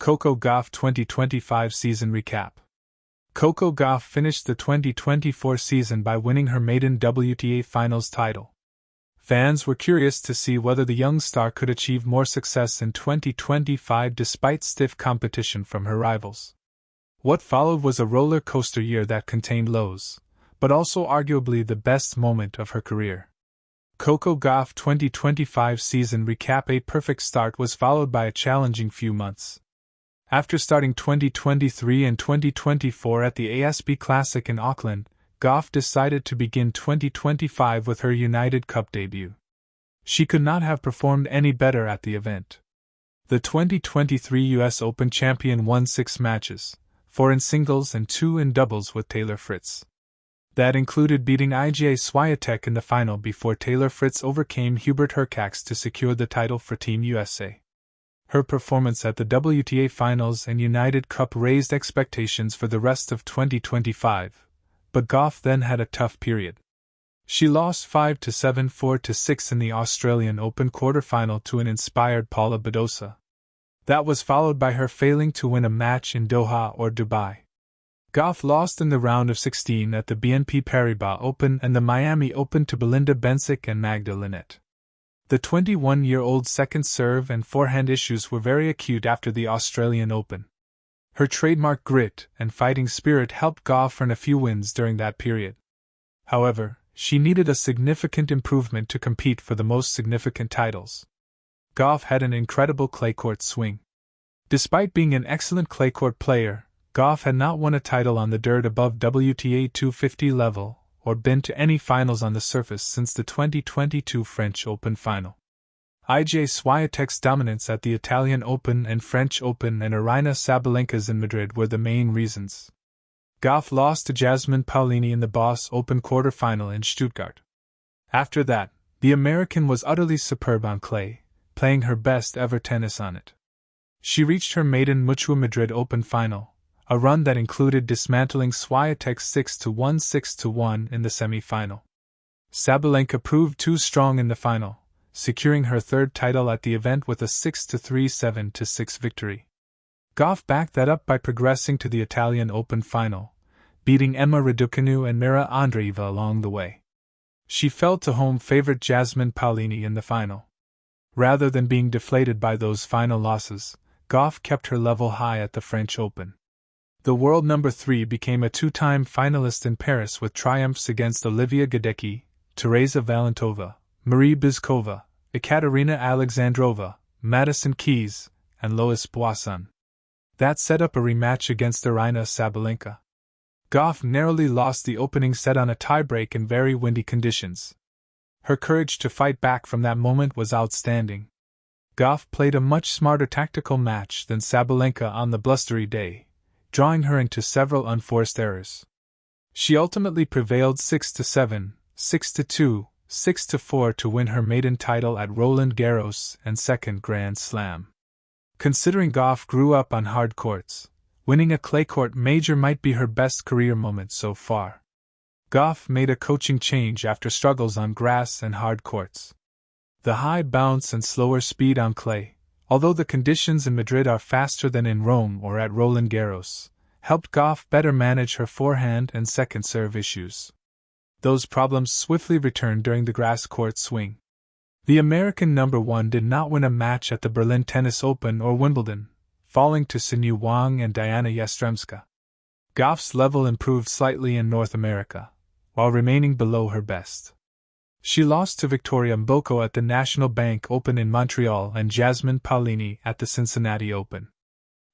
Coco Gauff 2025 season recap. Coco Gauff finished the 2024 season by winning her maiden WTA Finals title. Fans were curious to see whether the young star could achieve more success in 2025 despite stiff competition from her rivals. What followed was a roller coaster year that contained lows, but also arguably the best moment of her career. Coco Gauff 2025 season recap. A perfect start was followed by a challenging few months. After starting 2023 and 2024 at the ASB Classic in Auckland, Gauff decided to begin 2025 with her United Cup debut. She could not have performed any better at the event. The 2023 US Open champion won 6 matches, 4 in singles and 2 in doubles with Taylor Fritz. That included beating Iga Swiatek in the final before Taylor Fritz overcame Hubert Hurkacz to secure the title for Team USA. Her performance at the WTA Finals and United Cup raised expectations for the rest of 2025, but Gauff then had a tough period. She lost 5-7, 4-6 in the Australian Open quarterfinal to an inspired Paula Badosa. That was followed by her failing to win a match in Doha or Dubai. Gauff lost in the round of 16 at the BNP Paribas Open and the Miami Open to Belinda Bencic and Magda Linette. The 21-year-old's second serve and forehand issues were very acute after the Australian Open. Her trademark grit and fighting spirit helped Gauff earn a few wins during that period. However, she needed a significant improvement to compete for the most significant titles. Gauff had an incredible clay court swing. Despite being an excellent clay court player, Gauff had not won a title on the dirt above WTA 250 level or been to any finals on the surface since the 2022 French Open final. Iga Swiatek's dominance at the Italian Open and French Open and Aryna Sabalenka's in Madrid were the main reasons. Gauff lost to Jasmine Paolini in the Boss Open quarterfinal in Stuttgart. After that, the American was utterly superb on clay, playing her best ever tennis on it. She reached her maiden Mutua Madrid Open final, a run that included dismantling Swiatek 6-1, 6-1 in the semi-final. Sabalenka proved too strong in the final, securing her third title at the event with a 6-3, 7-6 victory. Gauff backed that up by progressing to the Italian Open final, beating Emma Raducanu and Mira Andreeva along the way. She fell to home favorite Jasmine Paolini in the final. Rather than being deflated by those final losses, Gauff kept her level high at the French Open. The world number 3 became a 2-time finalist in Paris with triumphs against Olivia Gadecki, Teresa Valentova, Marie Bizkova, Ekaterina Alexandrova, Madison Keys, and Lois Boisson. That set up a rematch against Aryna Sabalenka. Gauff narrowly lost the opening set on a tiebreak in very windy conditions. Her courage to fight back from that moment was outstanding. Gauff played a much smarter tactical match than Sabalenka on the blustery day, drawing her into several unforced errors. She ultimately prevailed 6-7, 6-2, 6-4 to win her maiden title at Roland Garros and second Grand Slam. Considering Gauff grew up on hard courts, winning a clay court major might be her best career moment so far. Gauff made a coaching change after struggles on grass and hard courts. The high bounce and slower speed on clay, although the conditions in Madrid are faster than in Rome or at Roland Garros, helped Gauff better manage her forehand and second serve issues. Those problems swiftly returned during the grass court swing. The American number 1 did not win a match at the Berlin Tennis Open or Wimbledon, falling to Sinew Wang and Diana Yastremska. Gauff's level improved slightly in North America, while remaining below her best. She lost to Victoria Mboko at the National Bank Open in Montreal and Jasmine Paolini at the Cincinnati Open.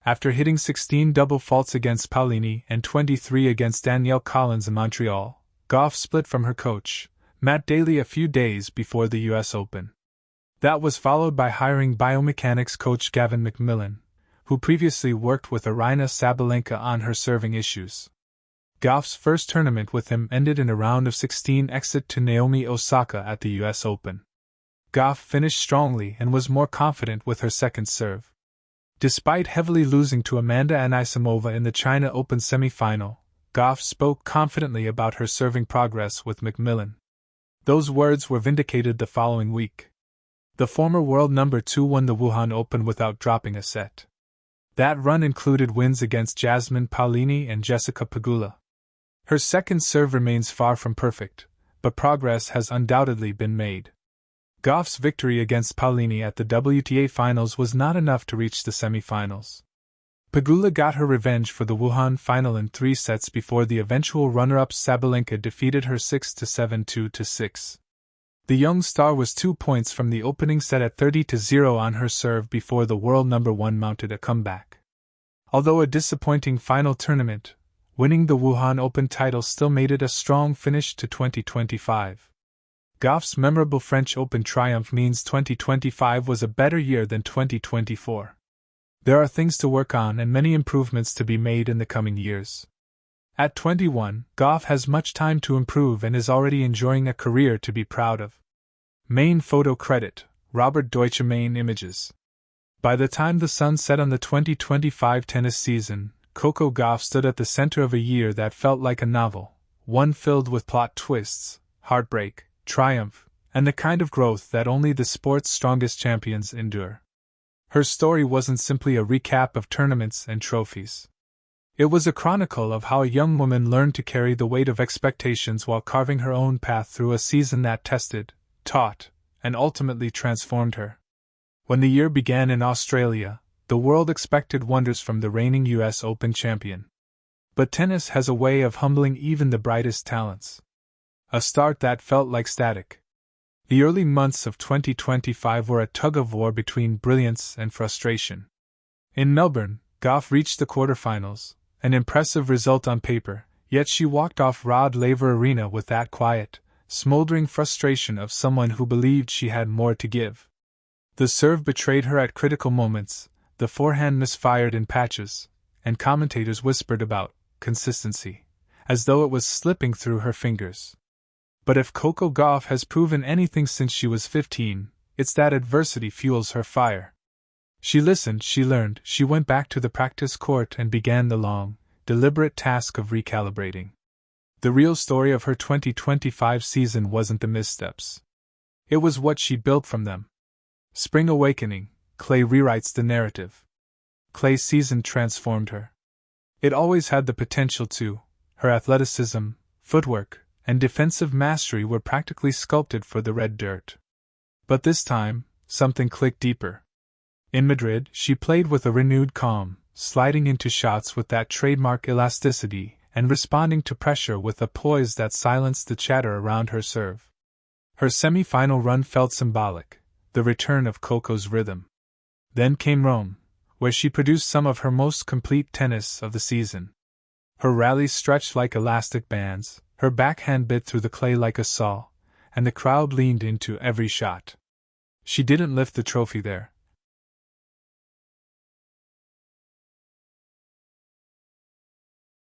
After hitting 16 double faults against Paolini and 23 against Danielle Collins in Montreal, Gauff split from her coach, Matt Daly, a few days before the US Open. That was followed by hiring biomechanics coach Gavin McMillan, who previously worked with Aryna Sabalenka on her serving issues. Gauff's first tournament with him ended in a round of 16 exit to Naomi Osaka at the US Open. Gauff finished strongly and was more confident with her second serve. Despite heavily losing to Amanda Anisimova in the China Open semi-final, Gauff spoke confidently about her serving progress with McMillan. Those words were vindicated the following week. The former world number 2 won the Wuhan Open without dropping a set. That run included wins against Jasmine Paolini and Jessica Pegula. Her second serve remains far from perfect, but progress has undoubtedly been made. Gauff's victory against Paolini at the WTA Finals was not enough to reach the semifinals. Pegula got her revenge for the Wuhan final in 3 sets before the eventual runner-up Sabalenka defeated her 6-7, 2-6. The young star was 2 points from the opening set at 30-0 on her serve before the world number 1 mounted a comeback. Although a disappointing final tournament, winning the Wuhan Open title still made it a strong finish to 2025. Gauff's memorable French Open triumph means 2025 was a better year than 2024. There are things to work on and many improvements to be made in the coming years. At 21, Gauff has much time to improve and is already enjoying a career to be proud of. Main photo credit, Robert Deutsche. Main images. By the time the sun set on the 2025 tennis season, Coco Gauff stood at the center of a year that felt like a novel, one filled with plot twists, heartbreak, triumph, and the kind of growth that only the sport's strongest champions endure. Her story wasn't simply a recap of tournaments and trophies. It was a chronicle of how a young woman learned to carry the weight of expectations while carving her own path through a season that tested, taught, and ultimately transformed her. When the year began in Australia, the world expected wonders from the reigning US Open champion. But tennis has a way of humbling even the brightest talents. A start that felt like static. The early months of 2025 were a tug-of-war between brilliance and frustration. In Melbourne, Gauff reached the quarterfinals, an impressive result on paper, yet she walked off Rod Laver Arena with that quiet, smoldering frustration of someone who believed she had more to give. The serve betrayed her at critical moments, the forehand misfired in patches, and commentators whispered about consistency, as though it was slipping through her fingers. But if Coco Gauff has proven anything since she was 15, it's that adversity fuels her fire. She listened, she learned, she went back to the practice court and began the long, deliberate task of recalibrating. The real story of her 2025 season wasn't the missteps. It was what she built from them. Spring awakening, clay rewrites the narrative. Clay's season transformed her. It always had the potential to. Her athleticism, footwork, and defensive mastery were practically sculpted for the red dirt. But this time, something clicked deeper. In Madrid, she played with a renewed calm, sliding into shots with that trademark elasticity and responding to pressure with a poise that silenced the chatter around her serve. Her semi-final run felt symbolic, the return of Coco's rhythm. Then came Rome, where she produced some of her most complete tennis of the season. Her rallies stretched like elastic bands, her backhand bit through the clay like a saw, and the crowd leaned into every shot. She didn't lift the trophy there.